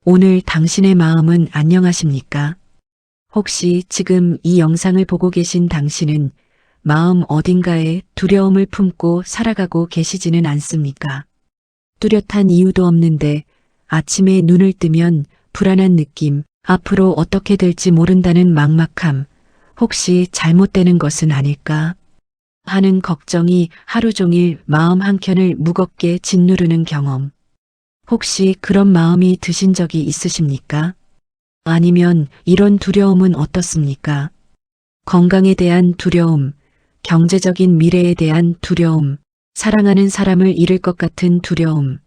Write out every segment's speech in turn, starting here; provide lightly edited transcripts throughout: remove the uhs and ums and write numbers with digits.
오늘 당신의 마음은 안녕하십니까? 혹시 지금 이 영상을 보고 계신 당신은 마음 어딘가에 두려움을 품고 살아가고 계시지는 않습니까? 뚜렷한 이유도 없는데 아침에 눈을 뜨면 불안한 느낌, 앞으로 어떻게 될지 모른다는 막막함, 혹시 잘못되는 것은 아닐까 하는 걱정이 하루 종일 마음 한켠을 무겁게 짓누르는 경험. 혹시 그런 마음이 드신 적이 있으십니까? 아니면 이런 두려움은 어떻습니까? 건강에 대한 두려움, 경제적인 미래에 대한 두려움, 사랑하는 사람을 잃을 것 같은 두려움,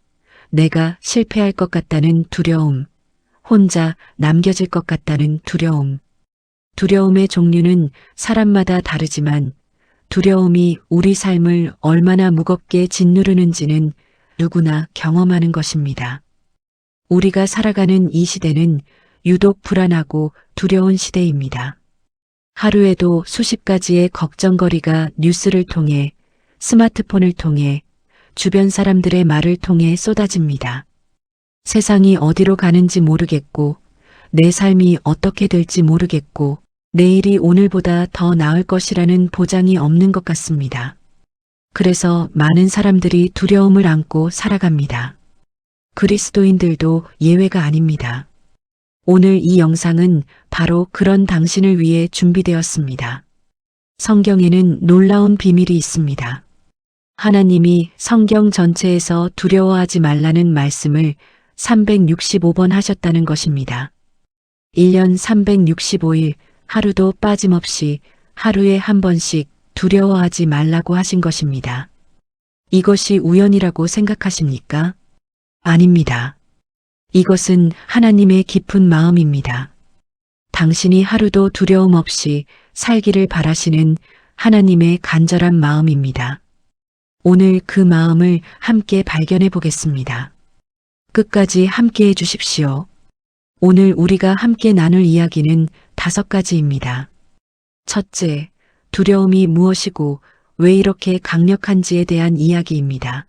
내가 실패할 것 같다는 두려움, 혼자 남겨질 것 같다는 두려움. 두려움의 종류는 사람마다 다르지만 두려움이 우리 삶을 얼마나 무겁게 짓누르는지는 누구나 경험하는 것입니다. 우리가 살아가는 이 시대는 유독 불안하고 두려운 시대입니다. 하루에도 수십 가지의 걱정거리가 뉴스를 통해, 스마트폰을 통해, 주변 사람들의 말을 통해 쏟아집니다. 세상이 어디로 가는지 모르겠고, 내 삶이 어떻게 될지 모르겠고, 내일이 오늘보다 더 나을 것이라는 보장이 없는 것 같습니다. 그래서 많은 사람들이 두려움을 안고 살아갑니다. 그리스도인들도 예외가 아닙니다. 오늘 이 영상은 바로 그런 당신을 위해 준비되었습니다. 성경에는 놀라운 비밀이 있습니다. 하나님이 성경 전체에서 두려워하지 말라는 말씀을 365번 하셨다는 것입니다. 1년 365일 하루도 빠짐없이 하루에 한 번씩 두려워하지 말라고 하신 것입니다. 이것이 우연이라고 생각하십니까? 아닙니다. 이것은 하나님의 깊은 마음입니다. 당신이 하루도 두려움 없이 살기를 바라시는 하나님의 간절한 마음입니다. 오늘 그 마음을 함께 발견해 보겠습니다. 끝까지 함께 해 주십시오. 오늘 우리가 함께 나눌 이야기는 5가지입니다. 첫째, 두려움이 무엇이고 왜 이렇게 강력한지에 대한 이야기입니다.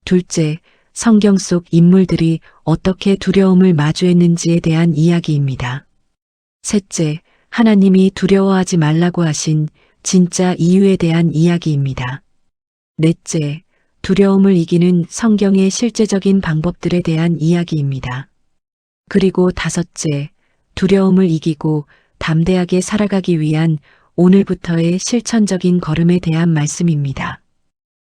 둘째, 성경 속 인물들이 어떻게 두려움을 마주했는지에 대한 이야기입니다. 셋째, 하나님이 두려워하지 말라고 하신 진짜 이유에 대한 이야기입니다. 넷째, 두려움을 이기는 성경의 실제적인 방법들에 대한 이야기입니다. 그리고 다섯째, 두려움을 이기고 담대하게 살아가기 위한 오늘부터의 실천적인 걸음에 대한 말씀입니다.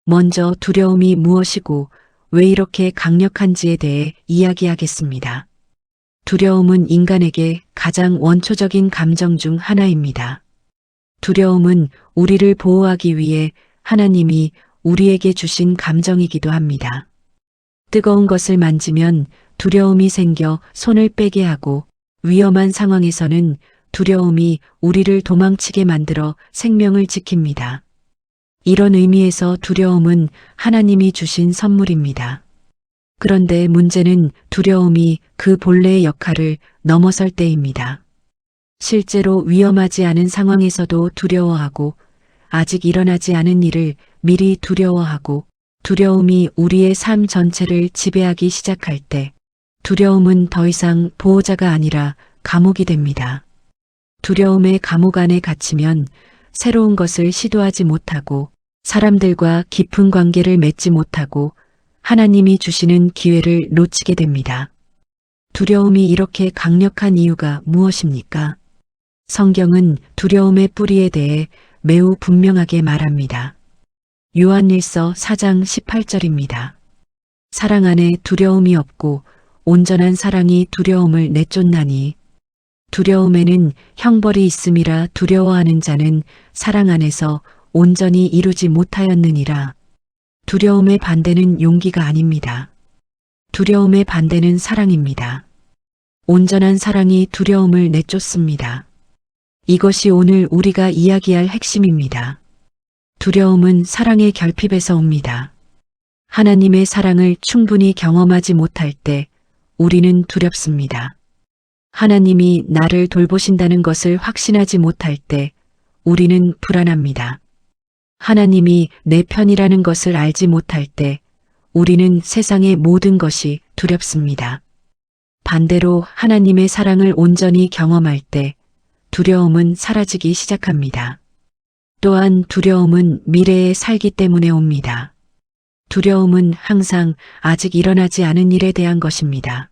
먼저 두려움이 무엇이고 왜 이렇게 강력한지에 대해 이야기하겠습니다. 두려움은 인간에게 가장 원초적인 감정 중 하나입니다. 두려움은 우리를 보호하기 위해 하나님이 우리에게 주신 감정이기도 합니다. 뜨거운 것을 만지면 두려움이 생겨 손을 빼게 하고 위험한 상황에서는 두려움이 우리를 도망치게 만들어 생명을 지킵니다. 이런 의미에서 두려움은 하나님이 주신 선물입니다. 그런데 문제는 두려움이 그 본래의 역할을 넘어설 때입니다. 실제로 위험하지 않은 상황에서도 두려워하고 아직 일어나지 않은 일을 미리 두려워하고 두려움이 우리의 삶 전체를 지배하기 시작할 때 두려움은 더 이상 보호자가 아니라 감옥이 됩니다. 두려움의 감옥 안에 갇히면 새로운 것을 시도하지 못하고 사람들과 깊은 관계를 맺지 못하고 하나님이 주시는 기회를 놓치게 됩니다. 두려움이 이렇게 강력한 이유가 무엇입니까? 성경은 두려움의 뿌리에 대해 매우 분명하게 말합니다. 요한일서 4장 18절입니다. 사랑 안에 두려움이 없고 온전한 사랑이 두려움을 내쫓나니 두려움에는 형벌이 있음이라 두려워하는 자는 사랑 안에서 온전히 이루지 못하였느니라. 두려움의 반대는 용기가 아닙니다. 두려움의 반대는 사랑입니다. 온전한 사랑이 두려움을 내쫓습니다. 이것이 오늘 우리가 이야기할 핵심입니다. 두려움은 사랑의 결핍에서 옵니다. 하나님의 사랑을 충분히 경험하지 못할 때 우리는 두렵습니다. 하나님이 나를 돌보신다는 것을 확신하지 못할 때 우리는 불안합니다. 하나님이 내 편이라는 것을 알지 못할 때 우리는 세상의 모든 것이 두렵습니다. 반대로 하나님의 사랑을 온전히 경험할 때 두려움은 사라지기 시작합니다. 또한 두려움은 미래에 살기 때문에 옵니다. 두려움은 항상 아직 일어나지 않은 일에 대한 것입니다.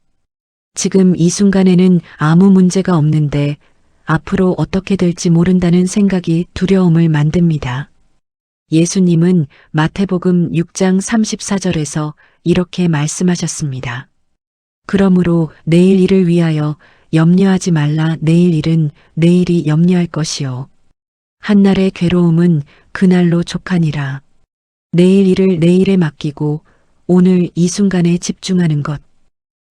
지금 이 순간에는 아무 문제가 없는데 앞으로 어떻게 될지 모른다는 생각이 두려움을 만듭니다. 예수님은 마태복음 6장 34절에서 이렇게 말씀하셨습니다. 그러므로 내일 일을 위하여 염려하지 말라. 내일 일은 내일이 염려할 것이요 한날의 괴로움은 그날로 족하니라. 내일 일을 내일에 맡기고 오늘 이 순간에 집중하는 것.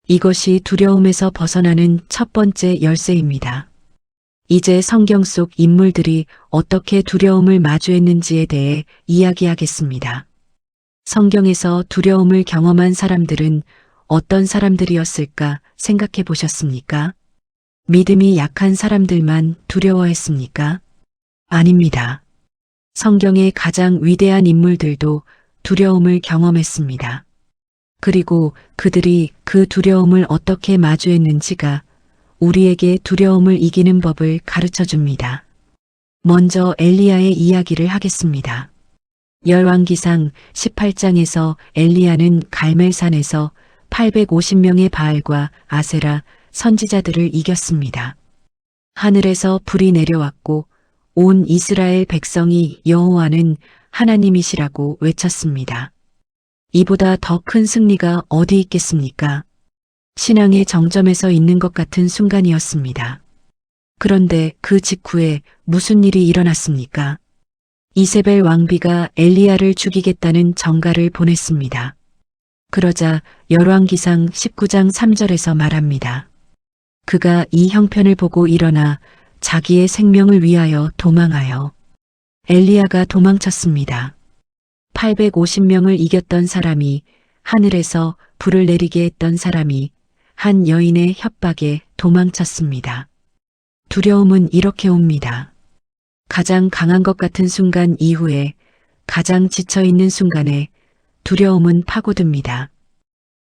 이것이 두려움에서 벗어나는 첫 번째 열쇠입니다. 이제 성경 속 인물들이 어떻게 두려움을 마주했는지에 대해 이야기하겠습니다. 성경에서 두려움을 경험한 사람들은 어떤 사람들이었을까 생각해 보셨습니까? 믿음이 약한 사람들만 두려워했습니까? 아닙니다. 성경의 가장 위대한 인물들도 두려움을 경험했습니다. 그리고 그들이 그 두려움을 어떻게 마주했는지가 우리에게 두려움을 이기는 법을 가르쳐 줍니다. 먼저 엘리야의 이야기를 하겠습니다. 열왕기상 18장에서 엘리야는 갈멜산에서 850명의 바알과 아세라 선지자들을 이겼습니다. 하늘에서 불이 내려왔고 온 이스라엘 백성이 여호와는 하나님이시라고 외쳤습니다. 이보다 더 큰 승리가 어디 있겠습니까? 신앙의 정점에서 있는 것 같은 순간이었습니다. 그런데 그 직후에 무슨 일이 일어났습니까? 이세벨 왕비가 엘리야를 죽이겠다는 전가를 보냈습니다. 그러자 열왕기상 19장 3절에서 말합니다. 그가 이 형편을 보고 일어나 자기의 생명을 위하여 도망하여 엘리야가 도망쳤습니다. 850명을 이겼던 사람이 하늘에서 불을 내리게 했던 사람이 한 여인의 협박에 도망쳤습니다. 두려움은 이렇게 옵니다. 가장 강한 것 같은 순간 이후에 가장 지쳐있는 순간에 두려움은 파고듭니다.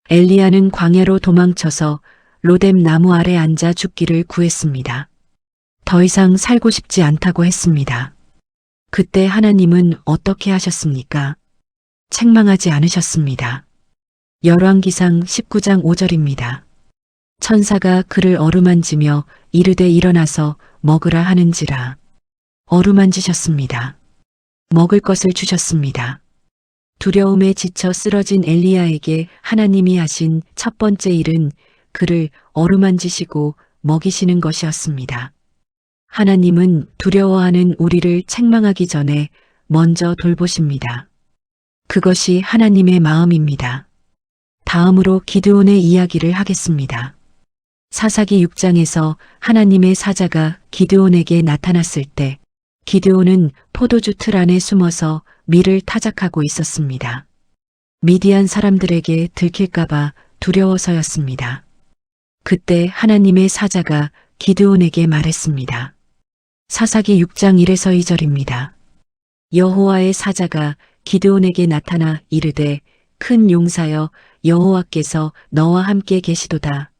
엘리야는 광야로 도망쳐서 로뎀 나무 아래 앉아 죽기를 구했습니다. 더 이상 살고 싶지 않다고 했습니다. 그때 하나님은 어떻게 하셨습니까? 책망하지 않으셨습니다. 열왕기상 19장 5절입니다. 천사가 그를 어루만지며 이르되 일어나서 먹으라 하는지라. 어루만지셨습니다. 먹을 것을 주셨습니다. 두려움에 지쳐 쓰러진 엘리야에게 하나님이 하신 첫 번째 일은 그를 어루만지시고 먹이시는 것이었습니다. 하나님은 두려워하는 우리를 책망하기 전에 먼저 돌보십니다. 그것이 하나님의 마음입니다. 다음으로 기드온의 이야기를 하겠습니다. 사사기 6장에서 하나님의 사자가 기드온에게 나타났을 때 기드온은 포도주 틀 안에 숨어서 밀을 타작하고 있었습니다. 미디안 사람들에게 들킬까봐 두려워서였습니다. 그때 하나님의 사자가 기드온에게 말했습니다. 사사기 6장 1에서 2절입니다. 여호와의 사자가 기드온에게 나타나 이르되 큰 용사여 여호와께서 너와 함께 계시도다.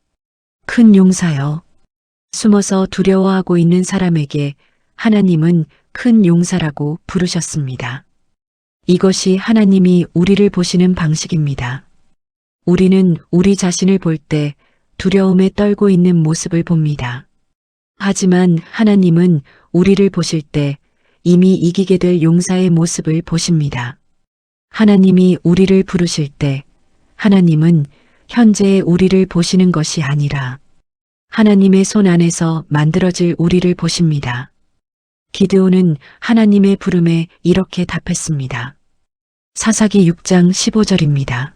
큰 용사여. 숨어서 두려워하고 있는 사람에게 하나님은 큰 용사라고 부르셨습니다. 이것이 하나님이 우리를 보시는 방식입니다. 우리는 우리 자신을 볼 때 두려움에 떨고 있는 모습을 봅니다. 하지만 하나님은 우리를 보실 때 이미 이기게 될 용사의 모습을 보십니다. 하나님이 우리를 부르실 때 하나님은 현재의 우리를 보시는 것이 아니라 하나님의 손 안에서 만들어질 우리를 보십니다. 기드온은 하나님의 부름에 이렇게 답했습니다. 사사기 6장 15절입니다.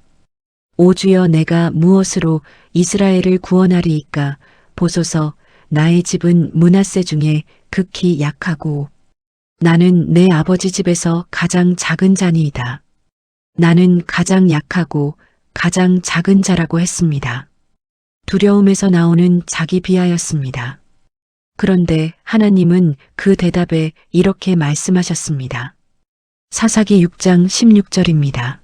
오 주여 내가 무엇으로 이스라엘을 구원하리이까 보소서 나의 집은 므낫세 중에 극히 약하고 나는 내 아버지 집에서 가장 작은 자니이다. 나는 가장 약하고 가장 작은 자라고 했습니다. 두려움에서 나오는 자기 비하였습니다. 그런데 하나님은 그 대답에 이렇게 말씀하셨습니다. 사사기 6장 16절입니다.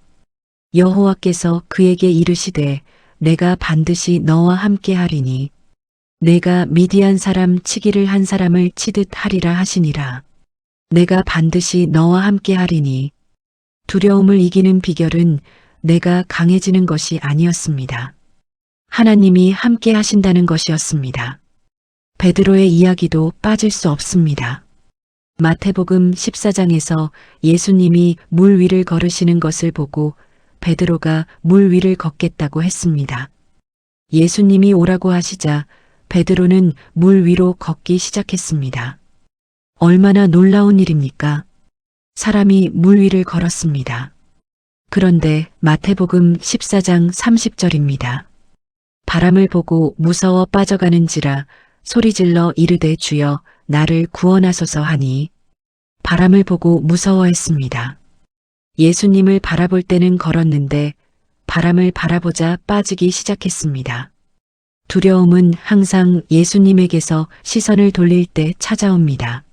여호와께서 그에게 이르시되 내가 반드시 너와 함께 하리니 내가 미디안 사람 치기를 한 사람을 치듯 하리라 하시니라. 내가 반드시 너와 함께 하리니 두려움을 이기는 비결은 내가 강해지는 것이 아니었습니다. 하나님이 함께 하신다는 것이었습니다. 베드로의 이야기도 빠질 수 없습니다. 마태복음 14장에서 예수님이 물 위를 걸으시는 것을 보고 베드로가 물 위를 걷겠다고 했습니다. 예수님이 오라고 하시자 베드로는 물 위로 걷기 시작했습니다. 얼마나 놀라운 일입니까? 사람이 물 위를 걸었습니다. 그런데 마태복음 14장 30절입니다. 바람을 보고 무서워 빠져가는지라 소리질러 이르되 주여 나를 구원하소서 하니 바람을 보고 무서워했습니다. 예수님을 바라볼 때는 걸었는데 바람을 바라보자 빠지기 시작했습니다. 두려움은 항상 예수님에게서 시선을 돌릴 때 찾아옵니다.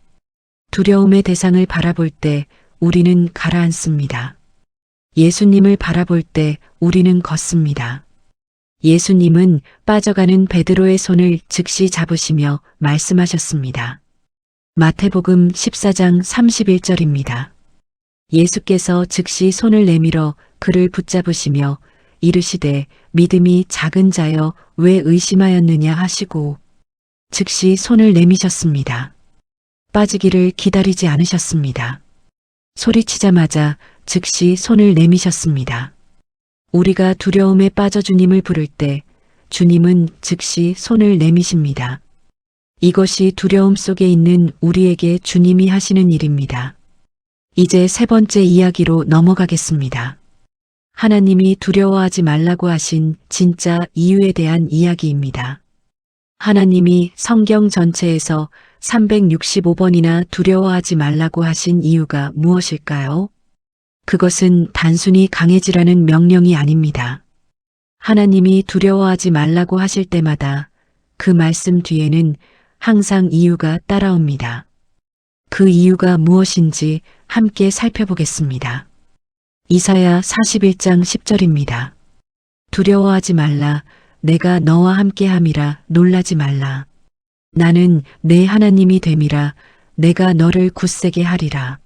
두려움의 대상을 바라볼 때 우리는 가라앉습니다. 예수님을 바라볼 때 우리는 걷습니다. 예수님은 빠져가는 베드로의 손을 즉시 잡으시며 말씀하셨습니다. 마태복음 14장 31절입니다. 예수께서 즉시 손을 내밀어 그를 붙잡으시며 이르시되 믿음이 작은 자여 왜 의심하였느냐 하시고 즉시 손을 내미셨습니다. 빠지기를 기다리지 않으셨습니다. 소리치자마자 즉시 손을 내미셨습니다. 우리가 두려움에 빠져 주님을 부를 때 주님은 즉시 손을 내미십니다. 이것이 두려움 속에 있는 우리에게 주님이 하시는 일입니다. 이제 세 번째 이야기로 넘어가겠습니다. 하나님이 두려워하지 말라고 하신 진짜 이유에 대한 이야기입니다. 하나님이 성경 전체에서 365번이나 두려워하지 말라고 하신 이유가 무엇일까요? 그것은 단순히 강해지라는 명령이 아닙니다. 하나님이 두려워하지 말라고 하실 때마다 그 말씀 뒤에는 항상 이유가 따라옵니다. 그 이유가 무엇인지 함께 살펴보겠습니다. 이사야 41장 10절입니다. 두려워하지 말라. 내가 너와 함께함이라. 놀라지 말라. 나는 내 하나님이 됨이라. 내가 너를 굳세게 하리라.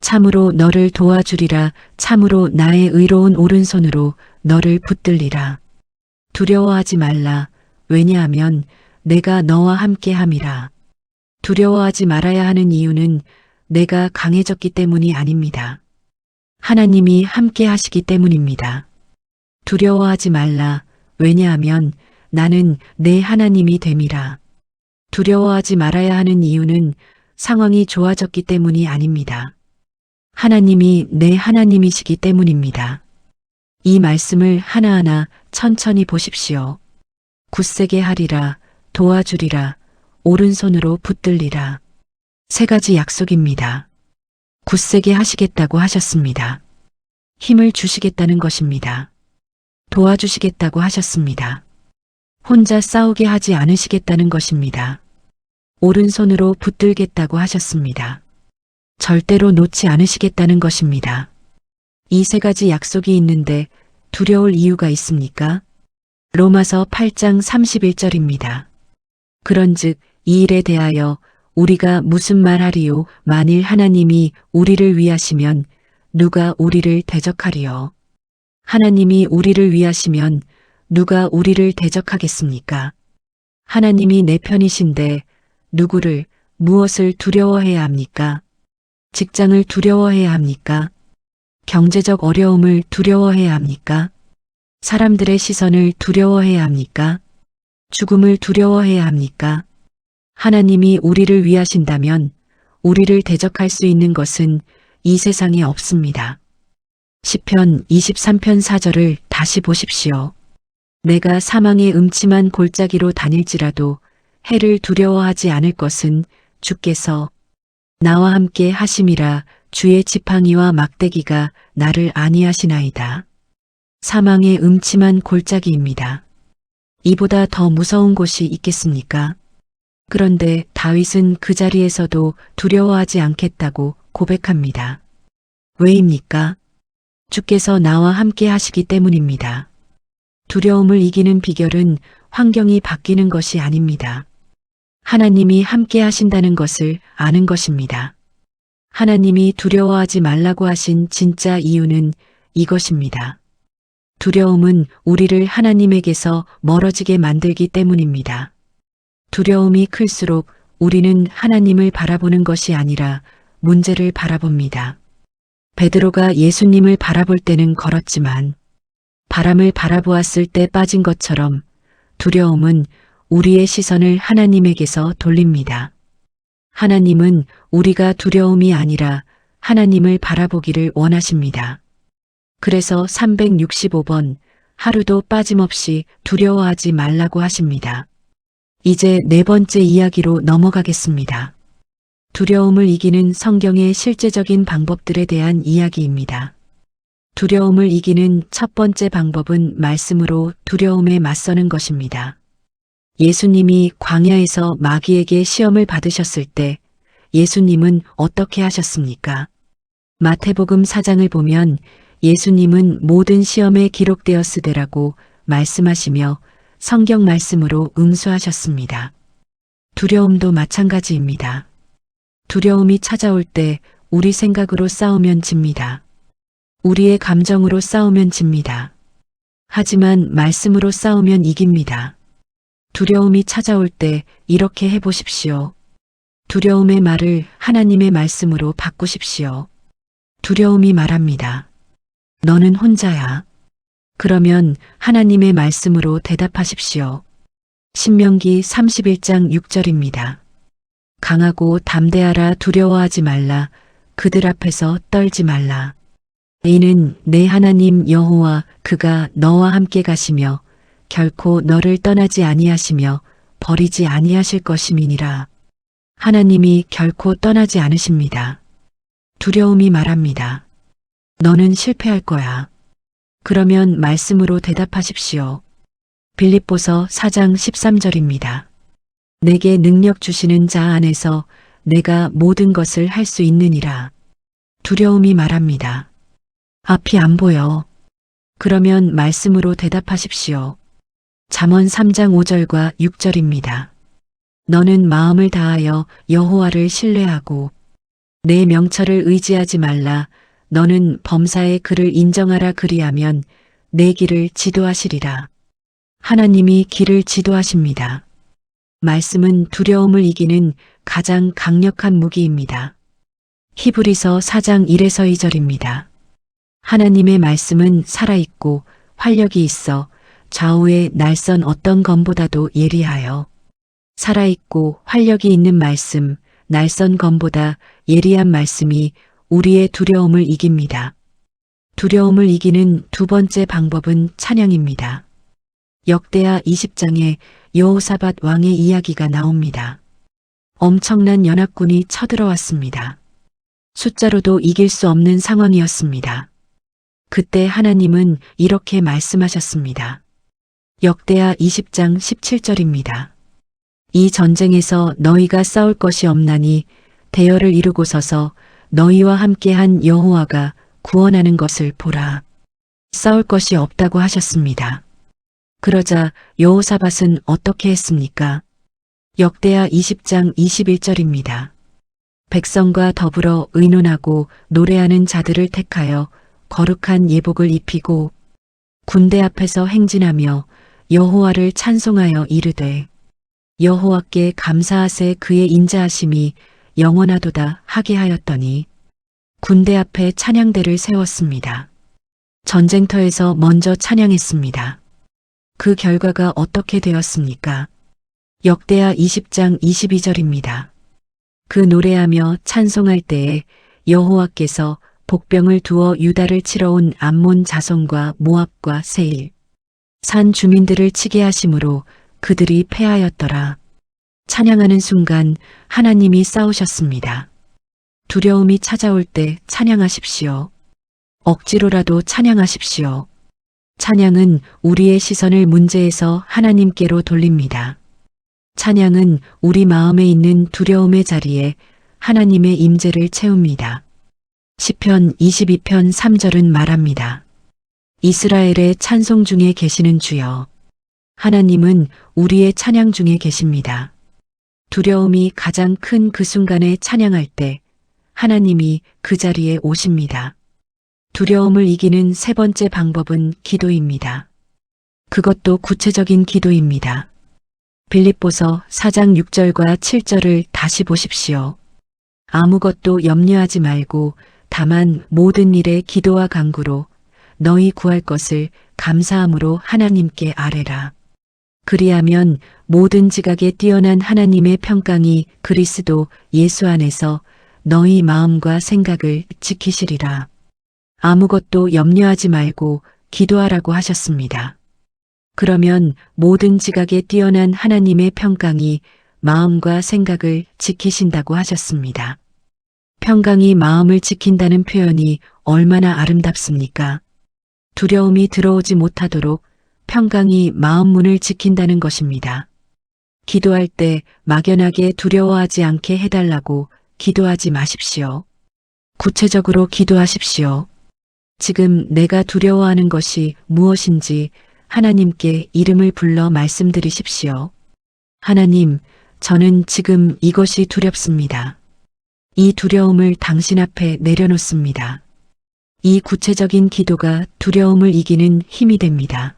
참으로 너를 도와주리라. 참으로 나의 의로운 오른손으로 너를 붙들리라. 두려워하지 말라. 왜냐하면 내가 너와 함께함이라. 두려워하지 말아야 하는 이유는 내가 강해졌기 때문이 아닙니다. 하나님이 함께 하시기 때문입니다. 두려워하지 말라. 왜냐하면 나는 내 하나님이 됨이라. 두려워하지 말아야 하는 이유는 상황이 좋아졌기 때문이 아닙니다. 하나님이 내 하나님이시기 때문입니다. 이 말씀을 하나하나 천천히 보십시오. 굳세게 하리라. 도와주리라. 오른손으로 붙들리라. 세 가지 약속입니다. 굳세게 하시겠다고 하셨습니다. 힘을 주시겠다는 것입니다. 도와주시겠다고 하셨습니다. 혼자 싸우게 하지 않으시겠다는 것입니다. 오른손으로 붙들겠다고 하셨습니다. 절대로 놓지 않으시겠다는 것입니다. 이 세 가지 약속이 있는데 두려울 이유가 있습니까? 로마서 8장 31절입니다. 그런즉 이 일에 대하여 우리가 무슨 말하리요? 만일 하나님이 우리를 위하시면 누가 우리를 대적하리요? 하나님이 우리를 위하시면 누가 우리를 대적하겠습니까? 하나님이 내 편이신데 누구를, 무엇을 두려워해야 합니까? 직장을 두려워해야 합니까? 경제적 어려움을 두려워해야 합니까? 사람들의 시선을 두려워해야 합니까? 죽음을 두려워해야 합니까? 하나님이 우리를 위하신다면 우리를 대적할 수 있는 것은 이 세상에 없습니다. 시편 23편 4절을 다시 보십시오. 내가 사망의 음침한 골짜기로 다닐지라도 해를 두려워하지 않을 것은 주께서 나와 함께 하심이라. 주의 지팡이와 막대기가 나를 안위하시나이다. 사망의 음침한 골짜기입니다. 이보다 더 무서운 곳이 있겠습니까? 그런데 다윗은 그 자리에서도 두려워하지 않겠다고 고백합니다. 왜입니까? 주께서 나와 함께 하시기 때문입니다. 두려움을 이기는 비결은 환경이 바뀌는 것이 아닙니다. 하나님이 함께 하신다는 것을 아는 것입니다. 하나님이 두려워하지 말라고 하신 진짜 이유는 이것입니다. 두려움은 우리를 하나님에게서 멀어지게 만들기 때문입니다. 두려움이 클수록 우리는 하나님을 바라보는 것이 아니라 문제를 바라봅니다. 베드로가 예수님을 바라볼 때는 걸었지만 바람을 바라보았을 때 빠진 것처럼 두려움은 우리의 시선을 하나님에게서 돌립니다. 하나님은 우리가 두려움이 아니라 하나님을 바라보기를 원하십니다. 그래서 365번 하루도 빠짐없이 두려워하지 말라고 하십니다. 이제 네 번째 이야기로 넘어가겠습니다. 두려움을 이기는 성경의 실제적인 방법들에 대한 이야기입니다. 두려움을 이기는 첫 번째 방법은 말씀으로 두려움에 맞서는 것입니다. 예수님이 광야에서 마귀에게 시험을 받으셨을 때 예수님은 어떻게 하셨습니까? 마태복음 4장을 보면 예수님은 모든 시험에 기록되었으되라고 말씀하시며 성경 말씀으로 응수하셨습니다. 두려움도 마찬가지입니다. 두려움이 찾아올 때 우리 생각으로 싸우면 집니다. 우리의 감정으로 싸우면 집니다. 하지만 말씀으로 싸우면 이깁니다. 두려움이 찾아올 때 이렇게 해보십시오. 두려움의 말을 하나님의 말씀으로 바꾸십시오. 두려움이 말합니다. 너는 혼자야. 그러면 하나님의 말씀으로 대답하십시오. 신명기 31장 6절입니다. 강하고 담대하라 두려워하지 말라. 그들 앞에서 떨지 말라. 이는 내 하나님 여호와 그가 너와 함께 가시며 결코 너를 떠나지 아니하시며 버리지 아니하실 것임이니라. 하나님이 결코 떠나지 않으십니다. 두려움이 말합니다. 너는 실패할 거야. 그러면 말씀으로 대답하십시오. 빌립보서 4장 13절입니다. 내게 능력 주시는 자 안에서 내가 모든 것을 할 수 있느니라. 두려움이 말합니다. 앞이 안 보여. 그러면 말씀으로 대답하십시오. 잠언 3장 5절과 6절입니다. 너는 마음을 다하여 여호와를 신뢰하고 내 명철을 의지하지 말라. 너는 범사의 그를 인정하라. 그리하면 내 길을 지도하시리라. 하나님이 길을 지도하십니다. 말씀은 두려움을 이기는 가장 강력한 무기입니다. 히브리서 4장 1에서 2절입니다. 하나님의 말씀은 살아있고 활력이 있어 좌우의 날선 어떤 검보다도 예리하여 살아있고 활력이 있는 말씀, 날선 검보다 예리한 말씀이 우리의 두려움을 이깁니다. 두려움을 이기는 두 번째 방법은 찬양입니다. 역대하 20장에 여호사밧 왕의 이야기가 나옵니다. 엄청난 연합군이 쳐들어왔습니다. 숫자로도 이길 수 없는 상황이었습니다. 그때 하나님은 이렇게 말씀하셨습니다. 역대하 20장 17절입니다. 이 전쟁에서 너희가 싸울 것이 없나니 대열을 이루고 서서 너희와 함께한 여호와가 구원하는 것을 보라. 싸울 것이 없다고 하셨습니다. 그러자 여호사밧은 어떻게 했습니까? 역대하 20장 21절입니다. 백성과 더불어 의논하고 노래하는 자들을 택하여 거룩한 예복을 입히고 군대 앞에서 행진하며 여호와를 찬송하여 이르되 여호와께 감사하세 그의 인자하심이 영원하도다 하게 하였더니 군대 앞에 찬양대를 세웠습니다. 전쟁터에서 먼저 찬양했습니다. 그 결과가 어떻게 되었습니까? 역대하 20장 22절입니다. 그 노래하며 찬송할 때에 여호와께서 복병을 두어 유다를 치러 온 암몬 자손과 모압과 세일 산 주민들을 치게 하심으로 그들이 패하였더라. 찬양하는 순간 하나님이 싸우셨습니다. 두려움이 찾아올 때 찬양하십시오. 억지로라도 찬양하십시오. 찬양은 우리의 시선을 문제에서 하나님께로 돌립니다. 찬양은 우리 마음에 있는 두려움의 자리에 하나님의 임재를 채웁니다. 시편 22편 3절은 말합니다. 이스라엘의 찬송 중에 계시는 주여. 하나님은 우리의 찬양 중에 계십니다. 두려움이 가장 큰 그 순간에 찬양할 때 하나님이 그 자리에 오십니다. 두려움을 이기는 세 번째 방법은 기도입니다. 그것도 구체적인 기도입니다. 빌립보서 4장 6절과 7절을 다시 보십시오. 아무것도 염려하지 말고 다만 모든 일에 기도와 간구로 너희 구할 것을 감사함으로 하나님께 아뢰라. 그리하면 모든 지각에 뛰어난 하나님의 평강이 그리스도 예수 안에서 너희 마음과 생각을 지키시리라. 아무것도 염려하지 말고 기도하라고 하셨습니다. 그러면 모든 지각에 뛰어난 하나님의 평강이 마음과 생각을 지키신다고 하셨습니다. 평강이 마음을 지킨다는 표현이 얼마나 아름답습니까? 두려움이 들어오지 못하도록 평강이 마음 문을 지킨다는 것입니다. 기도할 때 막연하게 두려워하지 않게 해달라고 기도하지 마십시오. 구체적으로 기도하십시오. 지금 내가 두려워하는 것이 무엇인지 하나님께 이름을 불러 말씀드리십시오. 하나님, 저는 지금 이것이 두렵습니다. 이 두려움을 당신 앞에 내려놓습니다. 이 구체적인 기도가 두려움을 이기는 힘이 됩니다.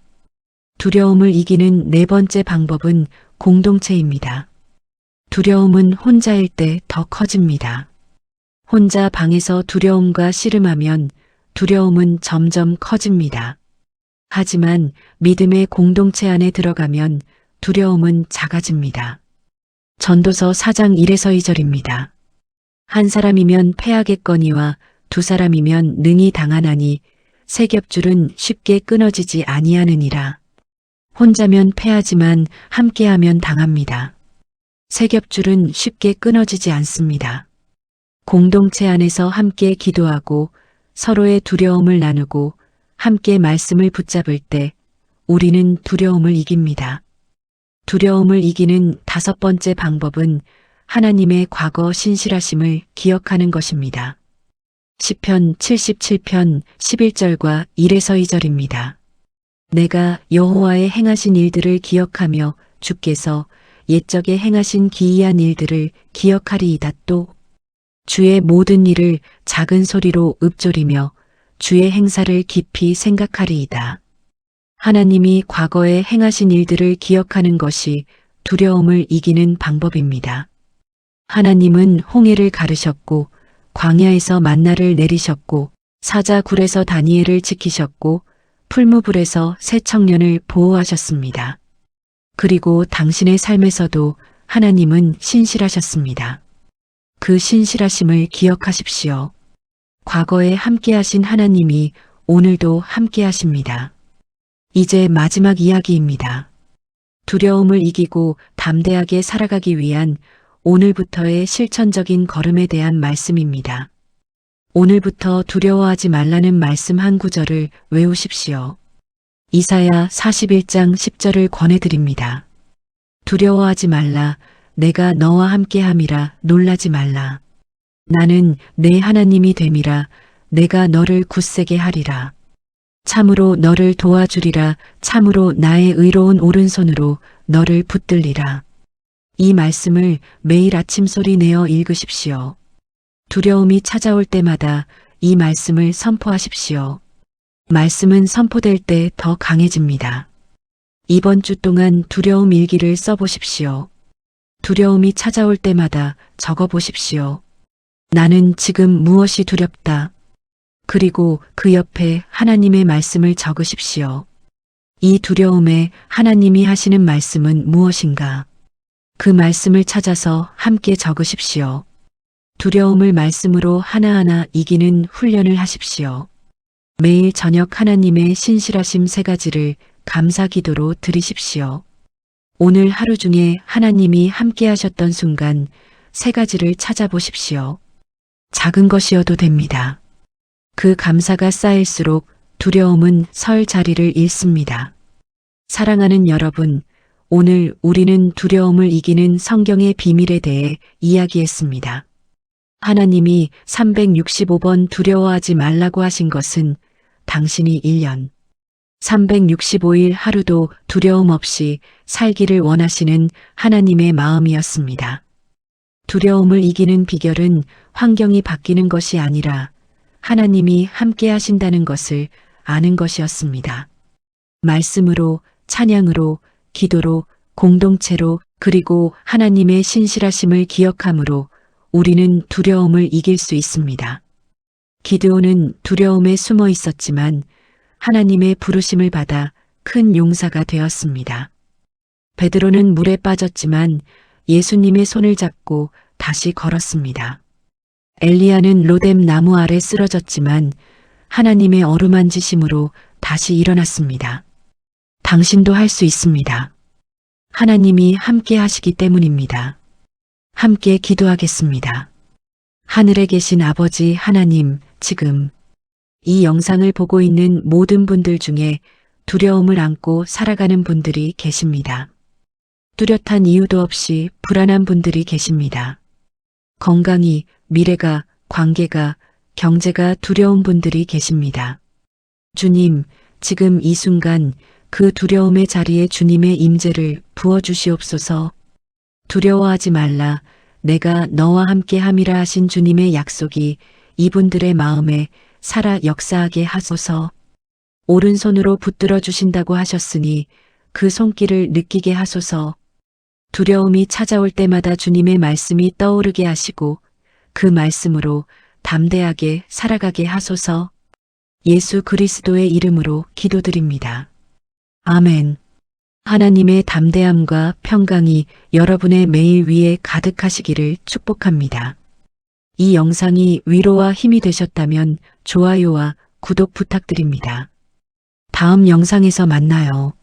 두려움을 이기는 네 번째 방법은 공동체입니다. 두려움은 혼자일 때 더 커집니다. 혼자 방에서 두려움과 씨름하면 두려움은 점점 커집니다. 하지만 믿음의 공동체 안에 들어가면 두려움은 작아집니다. 전도서 4장 1에서 2절입니다. 한 사람이면 패하겠거니와 두 사람이면 능히 당하나니 세 겹줄은 쉽게 끊어지지 아니하느니라. 혼자면 패하지만 함께하면 당합니다. 세 겹줄은 쉽게 끊어지지 않습니다. 공동체 안에서 함께 기도하고 서로의 두려움을 나누고 함께 말씀을 붙잡을 때 우리는 두려움을 이깁니다. 두려움을 이기는 다섯 번째 방법은 하나님의 과거 신실하심을 기억하는 것입니다. 시편 77편 11절과 1에서 2절입니다. 내가 여호와의 행하신 일들을 기억하며 주께서 옛적에 행하신 기이한 일들을 기억하리이다. 또 주의 모든 일을 작은 소리로 읊조리며 주의 행사를 깊이 생각하리이다. 하나님이 과거에 행하신 일들을 기억하는 것이 두려움을 이기는 방법입니다. 하나님은 홍해를 가르셨고 광야에서 만나를 내리셨고 사자굴에서 다니엘을 지키셨고 풀무불에서 새 청년을 보호하셨습니다. 그리고 당신의 삶에서도 하나님은 신실하셨습니다. 그 신실하심을 기억하십시오. 과거에 함께하신 하나님이 오늘도 함께하십니다. 이제 마지막 이야기입니다. 두려움을 이기고 담대하게 살아가기 위한 오늘부터의 실천적인 걸음에 대한 말씀입니다. 오늘부터 두려워하지 말라는 말씀 한 구절을 외우십시오. 이사야 41장 10절을 권해드립니다. 두려워하지 말라. 내가 너와 함께함이라. 놀라지 말라. 나는 내 하나님이 됨이라. 내가 너를 굳세게 하리라. 참으로 너를 도와주리라. 참으로 나의 의로운 오른손으로 너를 붙들리라. 이 말씀을 매일 아침 소리 내어 읽으십시오. 두려움이 찾아올 때마다 이 말씀을 선포하십시오. 말씀은 선포될 때 더 강해집니다. 이번 주 동안 두려움 일기를 써보십시오. 두려움이 찾아올 때마다 적어보십시오. 나는 지금 무엇이 두렵다. 그리고 그 옆에 하나님의 말씀을 적으십시오. 이 두려움에 하나님이 하시는 말씀은 무엇인가? 그 말씀을 찾아서 함께 적으십시오. 두려움을 말씀으로 하나하나 이기는 훈련을 하십시오. 매일 저녁 하나님의 신실하심 세 가지를 감사 기도로 드리십시오. 오늘 하루 중에 하나님이 함께 하셨던 순간 세 가지를 찾아보십시오. 작은 것이어도 됩니다. 그 감사가 쌓일수록 두려움은 설 자리를 잃습니다. 사랑하는 여러분, 오늘 우리는 두려움을 이기는 성경의 비밀에 대해 이야기했습니다. 하나님이 365번 두려워하지 말라고 하신 것은 당신이 1년, 365일 하루도 두려움 없이 살기를 원하시는 하나님의 마음이었습니다. 두려움을 이기는 비결은 환경이 바뀌는 것이 아니라 하나님이 함께 하신다는 것을 아는 것이었습니다. 말씀으로, 찬양으로, 기도로, 공동체로, 그리고 하나님의 신실하심을 기억함으로 우리는 두려움을 이길 수 있습니다. 기드온은 두려움에 숨어 있었지만 하나님의 부르심을 받아 큰 용사가 되었습니다. 베드로는 물에 빠졌지만 예수님의 손을 잡고 다시 걸었습니다. 엘리야는 로뎀 나무 아래 쓰러졌지만 하나님의 어루만지심으로 다시 일어났습니다. 당신도 할 수 있습니다. 하나님이 함께 하시기 때문입니다. 함께 기도하겠습니다. 하늘에 계신 아버지 하나님, 지금 이 영상을 보고 있는 모든 분들 중에 두려움을 안고 살아가는 분들이 계십니다. 뚜렷한 이유도 없이 불안한 분들이 계십니다. 건강이, 미래가, 관계가, 경제가 두려운 분들이 계십니다. 주님, 지금 이 순간 그 두려움의 자리에 주님의 임재를 부어주시옵소서. 두려워하지 말라. 내가 너와 함께 함이라 하신 주님의 약속이 이분들의 마음에 살아 역사하게 하소서. 오른손으로 붙들어 주신다고 하셨으니 그 손길을 느끼게 하소서. 두려움이 찾아올 때마다 주님의 말씀이 떠오르게 하시고 그 말씀으로 담대하게 살아가게 하소서. 예수 그리스도의 이름으로 기도드립니다. 아멘. 하나님의 담대함과 평강이 여러분의 매일 위에 가득하시기를 축복합니다. 이 영상이 위로와 힘이 되셨다면 좋아요와 구독 부탁드립니다. 다음 영상에서 만나요.